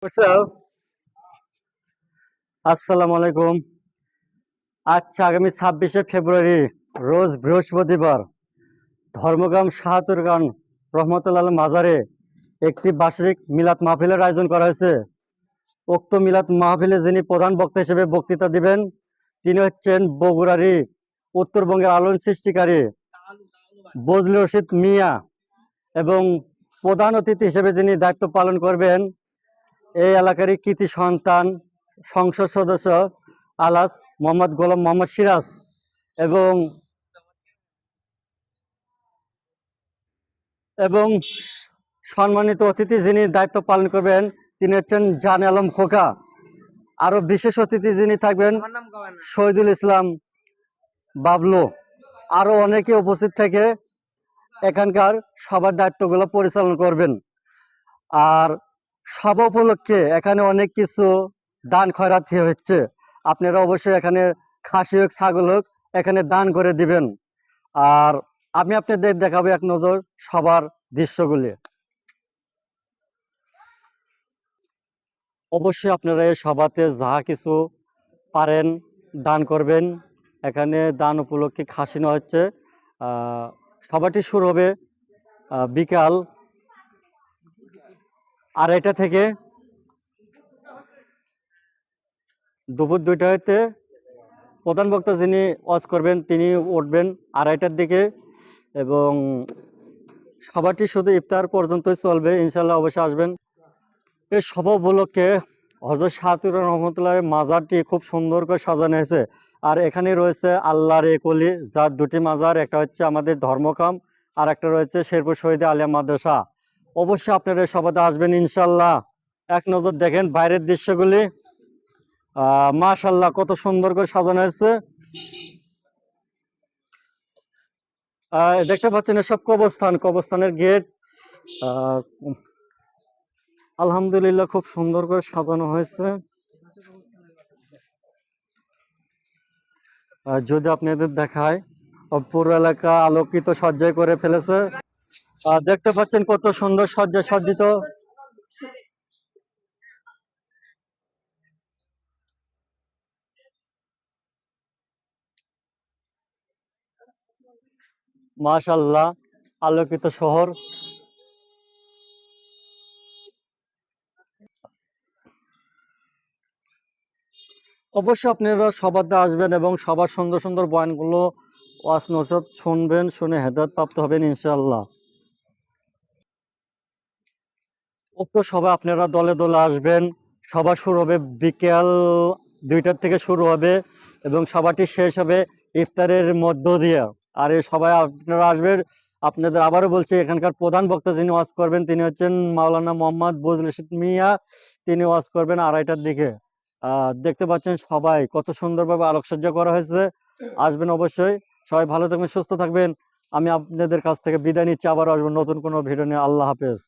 বুঝছো? আসসালামু আলাইকুম। আচ্ছা, আগামী 26শে ফেব্রুয়ারি রোজ বৃহস্পতিবার ধর্মগ্রাম শাহাতুর খান রহমতুল্লাহ মাজারে একটি বার্ষিক মিলাদ মাহফিলের আয়োজন করা হয়েছে। উক্ত মিলাদ মাহফিলে যিনি প্রধান বক্তা হিসেবে বক্তৃতা দিবেন তিনি হচ্ছেন বগুড়ারই উত্তরবঙ্গের আলোড়ন সৃষ্টিকারী বজলুর রশিদ মিয়া, এবং প্রধান অতিথি হিসেবে যিনি দায়িত্ব পালন করবেন এই এলাকারই কৃতি সন্তান সংসদ সদস্য আলাস মোহাম্মদ গোলাম মোহাম্মদ সিরাজ, এবং এবং সম্মানিত অতিথি যিনি দায়িত্ব পালন করবেন তিনি হচ্ছেন জান আলম খোকা। আরো বিশেষ অতিথি যিনি থাকবেন শহীদুল ইসলাম বাবলু। আরো অনেকে উপস্থিত থেকে এখানকার সবার দায়িত্বগুলো পরিচালনা করবেন। আর সভা উপলক্ষে এখানে অনেক কিছু দান খয়রাতি হচ্ছে। আপনারা অবশ্যই এখানে খাসি হোক ছাগল হোক এখানে দান করে দিবেন। আর আমি আপনাদের দেখাবো এক নজর সবার দৃশ্যগুলি। অবশ্যই আপনারা এই সভাতে যা কিছু পারেন দান করবেন। এখানে দান উপলক্ষে খাসি নেওয়া হচ্ছে। সভাটি শুরু হবে বিকাল 2:30 থেকে দুপুর 2টা হইতে প্রধান বক্তা যিনি ওয়াজ করবেন তিনি উঠবেন 2:30টার দিকে, এবং সভাটি শুধু ইফতার পর্যন্তই চলবে। ইনশাল্লাহ অবশ্যই আসবেন। এই সভা উপলক্ষে হযরত শাহাতুর রহমতুল্লাহ মাজারটি খুব সুন্দর করে সাজানো হয়েছে। আর এখানে রয়েছে আল্লাহর এক ওলি যার দুটি মাজার, একটা হচ্ছে আমাদের ধর্মকাম আর একটা রয়েছে শেরপুর শহীদ আলিয়া মাদ্রাসা। অবশ্যই আপনারা এই সভাতে আসবেন ইনশাল্লাহ। এক নজর দেখেন বাইরের দৃশ্যগুলি, মাশাআল্লাহ কত সুন্দর করে সাজানো হয়েছে। দেখতে পাচ্ছেন এসব কবরস্থানের গেট আলহামদুলিল্লাহ খুব সুন্দর করে সাজানো হয়েছে। যদি আপনাদের দেখায় পুরো এলাকা আলোকিত সজ্জায় করে ফেলেছে। দেখতে পাচ্ছেন কত সুন্দর সজ্জায় সজ্জিত। মাশাআল্লাহ আলোকিত শহর। অবশ্যই আপনারা সবাতে আসবেন এবং সবার সুন্দর সুন্দর বয়ানগুলো ওয়াজ নসিহত শুনবেন, শুনে হেদায়েত প্রাপ্ত হবেন ইনশাআল্লাহ। উক্ত সবাই আপনারা দলে দলে আসবেন। সভা শুরু হবে বিকেল 2টার থেকে শুরু হবে এবং সভাটি শেষ হবে ইফতারের মধ্য দিয়ে। আর এই সবাই আপনারা আসবেন। আপনাদের আবারও বলছি এখানকার প্রধান বক্তা যিনি ওয়াজ করবেন তিনি হচ্ছেন মাওলানা মোহাম্মদ বজলুর রশিদ মিয়া। তিনি ওয়াজ করবেন 2:30টার দিকে। দেখতে পাচ্ছেন সবাই কত সুন্দরভাবে আলোকসজ্জা করা হয়েছে। আসবেন অবশ্যই। সবাই ভালো থাকবেন, সুস্থ থাকবেন। আমি আপনাদের কাছ থেকে বিদায় নিচ্ছি। আবারও আসবেন নতুন কোনো ভিডিও নিয়ে। আল্লাহ হাফেজ।